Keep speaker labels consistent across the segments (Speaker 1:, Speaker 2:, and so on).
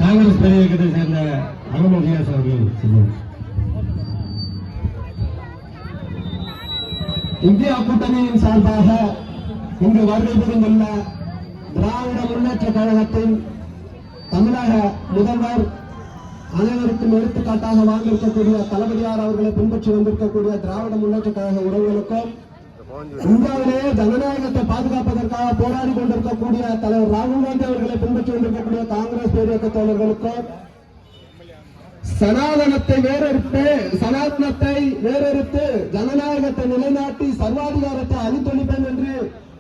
Speaker 1: காங்கிரஸ் பேரியக்கத்தை சேர்ந்த அகமது ரியாஸ் அவர்கள் சொல்லுவார்.
Speaker 2: இந்தியா கூட்டணியின் சார்பாக இங்கு வருகை புரிந்துள்ள திராவிட முன்னேற்ற கழகத்தின் தமிழக முதல்வர், அனைவருக்கும் எடுத்துக்காட்டாக வாழ்ந்திருக்கக்கூடிய தளபதியார் அவர்களை பின்பற்றி வந்திருக்கக்கூடிய திராவிட முன்னேற்ற கழக உறவுகளுக்கும், இந்தியாவிலேயே ஜனநாயகத்தை பாதுகாப்பதற்காக போராடி கொண்டிருக்கக்கூடிய தலைவர் ராகுல் காந்தி அவர்களை பின்பற்றி வந்திருக்கக்கூடிய காங்கிரஸ் பேரியக்க தோழர்களுக்கும், சனாதனத்தை வேறறுத்து ஜனநாயகத்தை நிலைநாட்டி சர்வாதிகாரத்தை அழித்தொழிப்பேன் என்று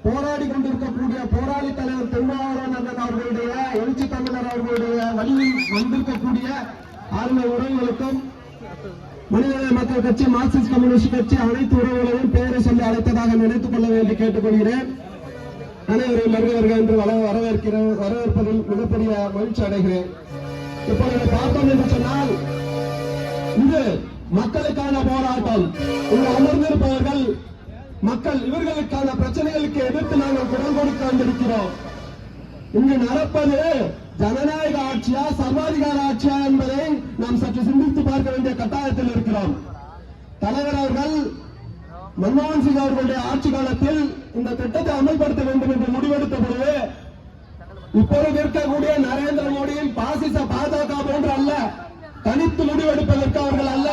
Speaker 2: போராடி கொண்டிருக்கக்கூடிய போராளி தலைவர் திருமாவளவன் அவர்களுடைய எழுச்சி தமிழர் அவர்களுடைய வழியில் வந்திருக்கக்கூடிய ஆளுநர் உறவுகளுக்கும், மனிதநேய மக்கள் கட்சி, மார்க்சிஸ்ட் கம்யூனிஸ்ட் கட்சி அனைத்து உறவுகளையும் பெயரை சொல்லி அழைத்ததாக நினைத்துக் கொள்ள வேண்டி கேட்டுக்கொள்கிறேன். அனைவரும் வருகிறவர்கள் என்று வரவேற்பதில் மிகப்பெரிய மகிழ்ச்சி அடைகிறேன். இப்பொழுது பார்த்தோம் என்று சொன்னால், இது மக்களுக்கான போராட்டம். இங்கு அமர்ந்திருப்பவர்கள் மக்கள், இவர்களுக்கான பிரச்சனைகளுக்கு எதிர்த்து நாங்கள் குரல் கொடுக்க வந்திருக்கிறோம். இங்கு நடப்பது ஜனநாயக ஆட்சியா சர்வாதிகார ஆட்சியா என்பதை நாம் சற்று சிந்தித்து பார்க்க வேண்டிய கட்டாயத்தில் இருக்கிறோம். தலைவர் அவர்கள் மன்மோகன் சிங் அவர்களுடைய ஆட்சி காலத்தில் இந்த திட்டத்தை அமல்படுத்த வேண்டும் என்று முடிவெடுத்த பொழுது, இப்பொழுது இருக்கக்கூடிய நரேந்திர மோடியின் பாசிச பாஜக போன்று அல்ல, தனித்து முடிவெடுப்பதற்கு அவர்கள் அல்ல,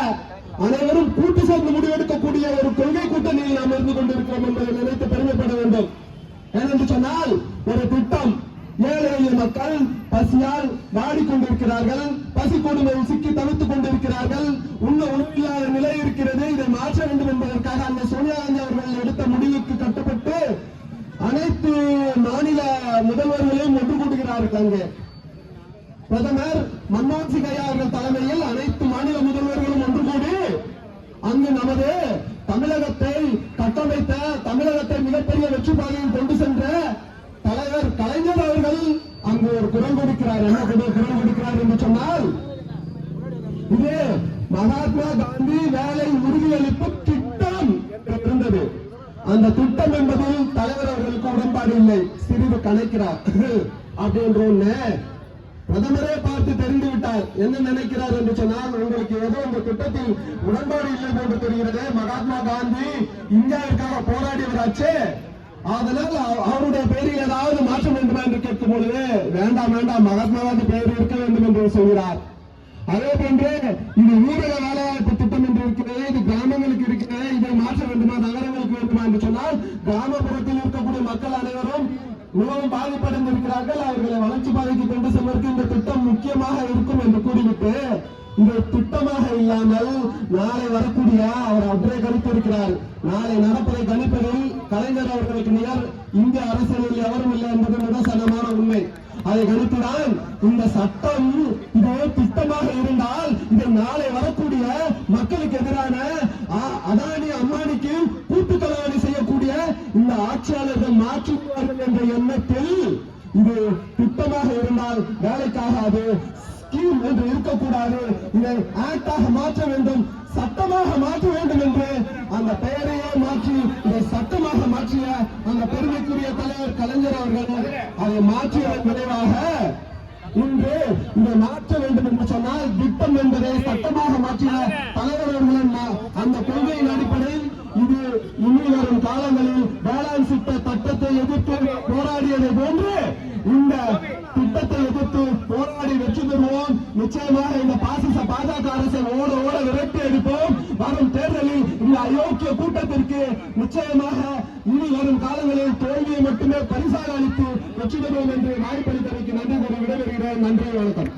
Speaker 2: அனைவரும் கூட்டு சேர்ந்து முடிவெடுக்கக்கூடிய ஒரு கொள்கை கூட்டணியில் நாம் இருந்து கொண்டிருக்கிறோம் என்பதை நினைத்து பெருமைப்பட வேண்டும். ஏனென்று சொன்னால், ஒரு திட்டம், ஏழை எளிய மக்கள் பசியால் வாடிக்கொண்டிருக்கிறார்கள், பசி கொடுமையில் சிக்கி தவித்துக் கொண்டிருக்கிறார்கள், உண்ண உணவில்லாத நிலை இருக்கிறது. இதை மாற்ற வேண்டும் என்பதற்காக அந்த சோனியா காந்தி அவர்கள் எடுத்த முடிவுக்கு கட்டுப்பட்டு அனைத்து மாநில முதல்வர்களையும் ஒன்று கூட்டுகிறார்கள். அங்கே பிரதமர் மன்மோகன் சிங் ஐயா அவர்கள் தலைமையில் அனைத்து மாநில முதல்வர்களும் ஒன்று கூடி அங்கு நமது தமிழகத்தை கட்டமைத்த, தமிழகத்தை மிகப்பெரிய வெற்றி பாதையில் கொண்டு சென்ற தலைவர் கலைஞர் அவர்கள் அங்கு ஒரு குரல் கொடுக்கிறார். என்ன குரல் கொடுக்கிறார் என்று சொன்னால், இது மகாத்மா காந்தி வேலை உறுதியளிப்பு திட்டம் இருந்தது. அந்த திட்டம் என்பதில் தலைவர் அவர்களுக்கு உடன்பாடு இல்லை, சிறிது கணக்கிறார் அப்படின்ற ஒண்ணு பிரதமரே பார்த்து தெரிந்து விட்டார். என்ன நினைக்கிறார் என்று சொன்னால், உங்களுக்கு ஏதோ இந்த திட்டத்தில் உடன்பாடு இல்லை போன்று தெரிகிறது. மகாத்மா காந்தி இந்தியாவிற்காக போராடியவராச்சே, அதனால் அவருடைய பெயரில் ஏதாவது மாற்றம் வேண்டுமா என்று கேட்கும் பொழுது, வேண்டாம் வேண்டாம், மகாத்மா காந்தி பெயர் இருக்க வேண்டும் என்று சொல்கிறார். அதே போன்று இது ஊரக வேலைவாய்ப்பு திட்டம் என்று இருக்கிறது, இது கிராமங்களுக்கு இருக்கிறது, இதை மாற்ற வேண்டுமா, நகரங்களுக்கு வேண்டுமா என்று சொன்னால், கிராமப்புறத்தில் இருக்கக்கூடிய மக்கள் அனைவரும் மிகவும் பாதிப்படைந்திருக்கிறார்கள். அவர்களை வளர்ச்சி பாதைக்கு கொண்டு செல்வதற்கு இந்த திட்டம் முக்கியமாக இருக்கும் என்று கூறிவிட்டு, இந்த திட்டமாக இல்லாமல் நாளை வரக்கூடிய, அவர் ஒன்றை கணித்திருக்கிறார், நாளை நடப்பதை கணிப்பதில் கலைஞர் அவர்களுக்கு நிகர் இந்திய அரசியலில் எவரும் இல்லை என்பது நிதர்சனமான உண்மை. அதை கணித்துதான் இந்த சட்டம் இது திட்டமாக இருந்தால், இதை நாளை வரக்கூடிய மக்களுக்கு எதிரான அதானி அம்மானிக்கு கூட்டுக்கலவாணி செய்யக்கூடிய இந்த ஆட்சியாளர்கள் மாற்றுவார்கள் என்ற எண்ணத்தில், இது திட்டமாக இருந்தால் வேலைக்காகாது, ஸ்கீம் என்று இருக்கக்கூடாது, இதை ஆக்டாக மாற்ற வேண்டும், சட்டமாக மாற்ற வேண்டும் என்று அந்த பெயரையே மாற்றி இதை சட்டமாக மாற்றிய அந்த பெருமைக்குரிய தலைவர் கலைஞர் அவர்கள் அதை மாற்றியதன் விளைவாக இன்று இதை மாற்ற வேண்டும் என்று சொன்னால், திட்டம் என்பதை சட்டமாக மாற்றிய தலைவர் அவர்களின் அந்த கொள்கையின் அடிப்படையில் இது இனி வரும் காலங்களில் வேளாண் திட்டத்தை எதிர்த்து போராடியதை போன்று இந்த திட்டத்தை எதிர்த்து போராடி வெற்றி பெறுவோம். நிச்சயமாக இந்த பாசிச பாஜக அரசை ஓட ஓட விரட்டி எடுப்போம். வரும் தேர்தலில் இந்த அயோக்கிய கூட்டத்திற்கு நிச்சயமாக இனி வரும் காலங்களில் தோல்வியை மட்டுமே பரிசாக அளித்து வெற்றி பெறுவோம் என்று வாய்ப்பளித்தமைக்கு நன்றி கூறி விடைபெறுகிறேன். நன்றி, வணக்கம்.